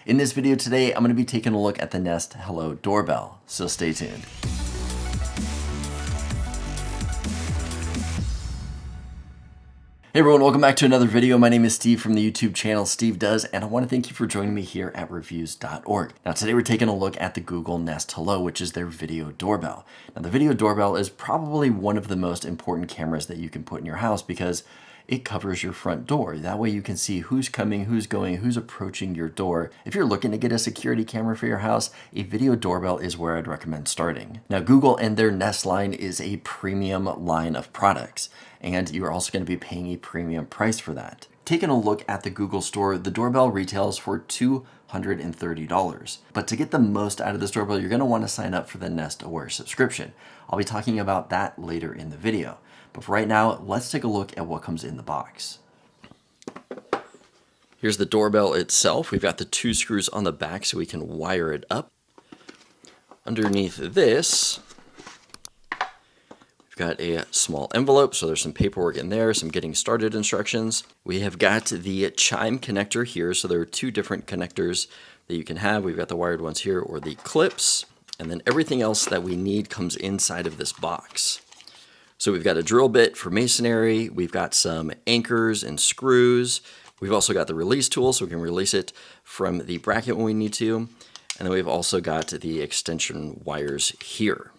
In this video today, I'm going to be taking a look at the Nest Hello Doorbell, so stay tuned. Hey everyone, welcome back to another video. My name is Steve from the YouTube channel Steve Does, and I want to thank you for joining me here at reviews.org. Now today we're taking a look at the Google Nest Hello, which is their video doorbell. Now the video doorbell is probably one of the most important cameras that you can put in your house because it covers your front door. That way you can see who's coming, who's going, who's approaching your door. If you're looking to get a security camera for your house, a video doorbell is where I'd recommend starting. Now Google and their Nest line is a premium line of products, and you're also going to be paying a premium price for that. Taking a look at the Google store, the doorbell retails for $230. But to get the most out of this doorbell, you're going to want to sign up for the Nest Aware subscription. I'll be talking about that later in the video. But for right now, let's take a look at what comes in the box. Here's the doorbell itself. We've got the 2 screws on the back so we can wire it up. Underneath this, we've got a small envelope, so there's some paperwork in there, some getting started instructions. We have got the chime connector here, so there are 2 different connectors that you can have. We've got the wired ones here or the clips, and then everything else that we need comes inside of this box. So we've got a drill bit for masonry, we've got some anchors and screws, we've also got the release tool so we can release it from the bracket when we need to, and then we've also got the extension wires here.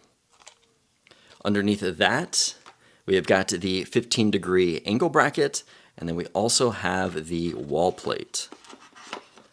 Underneath of that, we have got the 15-degree angle bracket, and then we also have the wall plate.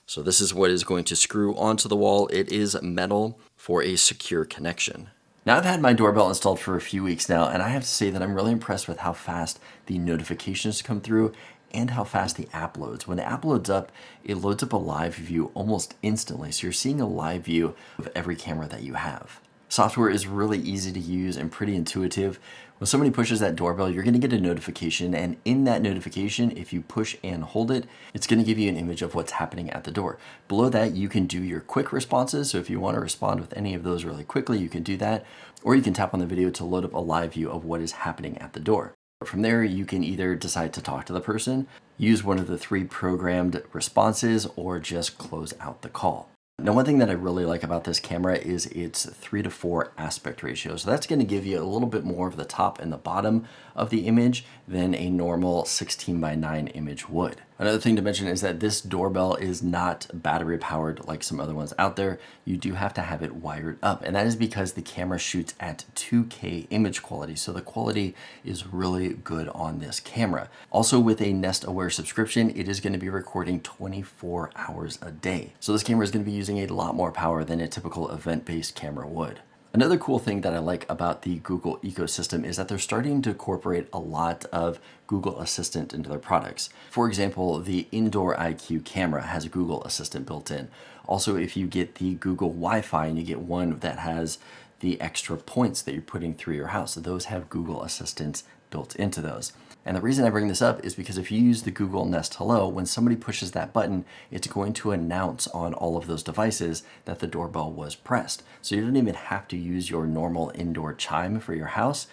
So this is what is going to screw onto the wall. It is metal for a secure connection. Now I've had my doorbell installed for a few weeks now, and I have to say that I'm really impressed with how fast the notifications come through and how fast the app loads. When the app loads up, it loads up a live view almost instantly. So you're seeing a live view of every camera that you have. Software is really easy to use and pretty intuitive. When somebody pushes that doorbell, you're going to get a notification, and in that notification, if you push and hold it, it's going to give you an image of what's happening at the door. Below that, you can do your quick responses, so if you want to respond with any of those really quickly, you can do that, or you can tap on the video to load up a live view of what is happening at the door. From there, you can either decide to talk to the person, use one of the 3 programmed responses, or just close out the call. Now, one thing that I really like about this camera is its 3:4 aspect ratio. So that's going to give you a little bit more of the top and the bottom of the image than a normal 16:9 image would. Another thing to mention is that this doorbell is not battery powered like some other ones out there. You do have to have it wired up, and that is because the camera shoots at 2K image quality. So the quality is really good on this camera. Also, with a Nest Aware subscription, it is going to be recording 24 hours a day. So this camera is going to be using a lot more power than a typical event-based camera would. Another cool thing that I like about the Google ecosystem is that they're starting to incorporate a lot of Google Assistant into their products. For example, the Indoor IQ camera has a Google Assistant built in. Also, if you get the Google Wi-Fi and you get one that has the extra points that you're putting through your house, those have Google Assistants built into those. And the reason I bring this up is because if you use the Google Nest Hello, when somebody pushes that button, it's going to announce on all of those devices that the doorbell was pressed. So you don't even have to use your normal indoor chime for your house.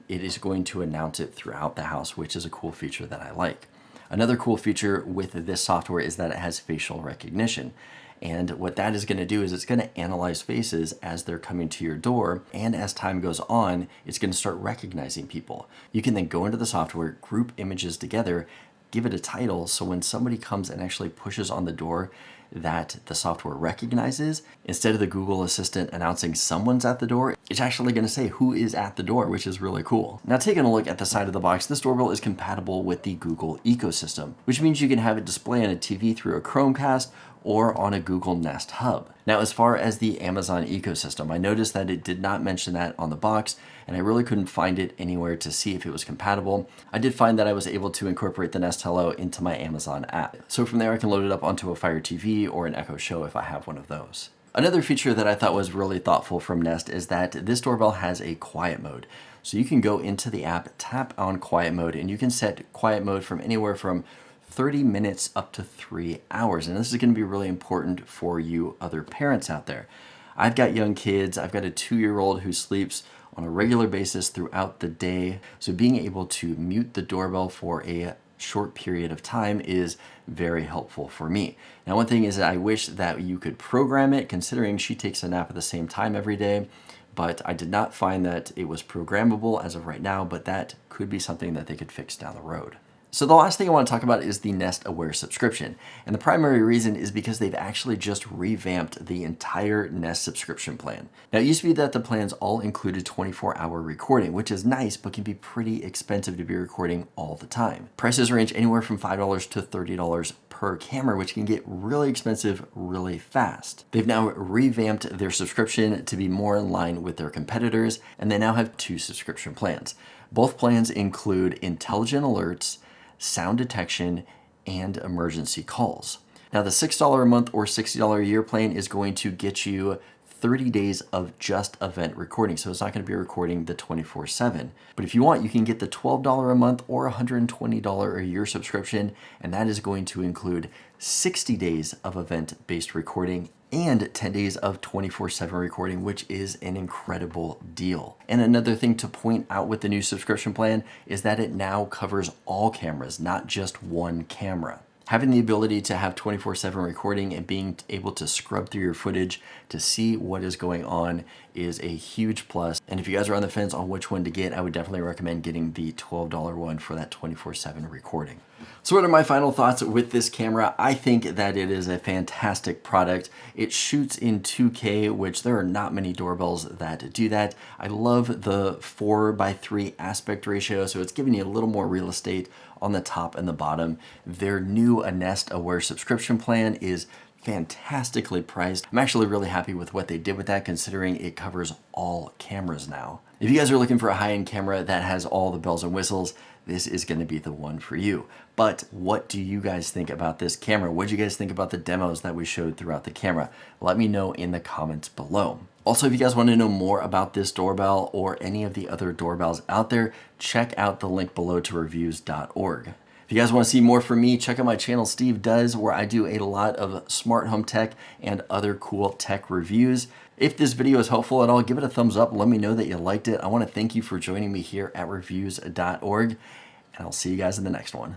It is going to announce it throughout the house, which is a cool feature that I like. Another cool feature with this software is that it has facial recognition. And what that is going to do is it's going to analyze faces as they're coming to your door, and as time goes on, it's going to start recognizing people. You can then go into the software, group images together, give it a title, so when somebody comes and actually pushes on the door that the software recognizes, instead of the Google Assistant announcing someone's at the door, it's actually going to say who is at the door, which is really cool. Now, taking a look at the side of the box, this doorbell is compatible with the Google ecosystem, which means you can have it display on a TV through a Chromecast or on a Google Nest Hub. Now, as far as the Amazon ecosystem, I noticed that it did not mention that on the box, and I really couldn't find it anywhere to see if it was compatible. I did find that I was able to incorporate the Nest Hello into my Amazon app. So from there, I can load it up onto a Fire TV or an Echo Show if I have one of those. Another feature that I thought was really thoughtful from Nest is that this doorbell has a quiet mode. So you can go into the app, tap on quiet mode, and you can set quiet mode from anywhere from 30 minutes up to 3 hours. And this is going to be really important for you other parents out there. I've got young kids. I've got a 2-year-old who sleeps on a regular basis throughout the day. So being able to mute the doorbell for a short period of time is very helpful for me. Now, one thing is that I wish that you could program it, considering she takes a nap at the same time every day, but I did not find that it was programmable as of right now, but that could be something that they could fix down the road. So the last thing I want to talk about is the Nest Aware subscription. And the primary reason is because they've actually just revamped the entire Nest subscription plan. Now, it used to be that the plans all included 24-hour recording, which is nice, but can be pretty expensive to be recording all the time. Prices range anywhere from $5 to $30 per camera, which can get really expensive really fast. They've now revamped their subscription to be more in line with their competitors, and they now have 2 subscription plans. Both plans include intelligent alerts, sound detection, and emergency calls. Now, the $6 a month or $60 a year plan is going to get you 30 days of just event recording. So it's not going to be recording the 24/7. But if you want, you can get the $12 a month or $120 a year subscription, and that is going to include 60 days of event-based recording and 10 days of 24/7 recording, which is an incredible deal. And another thing to point out with the new subscription plan is that it now covers all cameras, not just one camera. Having the ability to have 24/7 recording and being able to scrub through your footage to see what is going on is a huge plus. And if you guys are on the fence on which one to get, I would definitely recommend getting the $12 one for that 24/7 recording. So what are my final thoughts with this camera? I think that it is a fantastic product. It shoots in 2K, which there are not many doorbells that do that. I love the 4:3 aspect ratio, so it's giving you a little more real estate on the top and the bottom. Their new Nest Aware subscription plan is fantastically priced. I'm actually really happy with what they did with that, considering it covers all cameras now. If you guys are looking for a high-end camera that has all the bells and whistles, this is going to be the one for you. But what do you guys think about this camera? What do you guys think about the demos that we showed throughout the camera? Let me know in the comments below. Also, if you guys want to know more about this doorbell or any of the other doorbells out there, check out the link below to reviews.org. If you guys want to see more from me, check out my channel, Steve Does, where I do a lot of smart home tech and other cool tech reviews. If this video is helpful at all, give it a thumbs up. Let me know that you liked it. I want to thank you for joining me here at reviews.org, and I'll see you guys in the next one.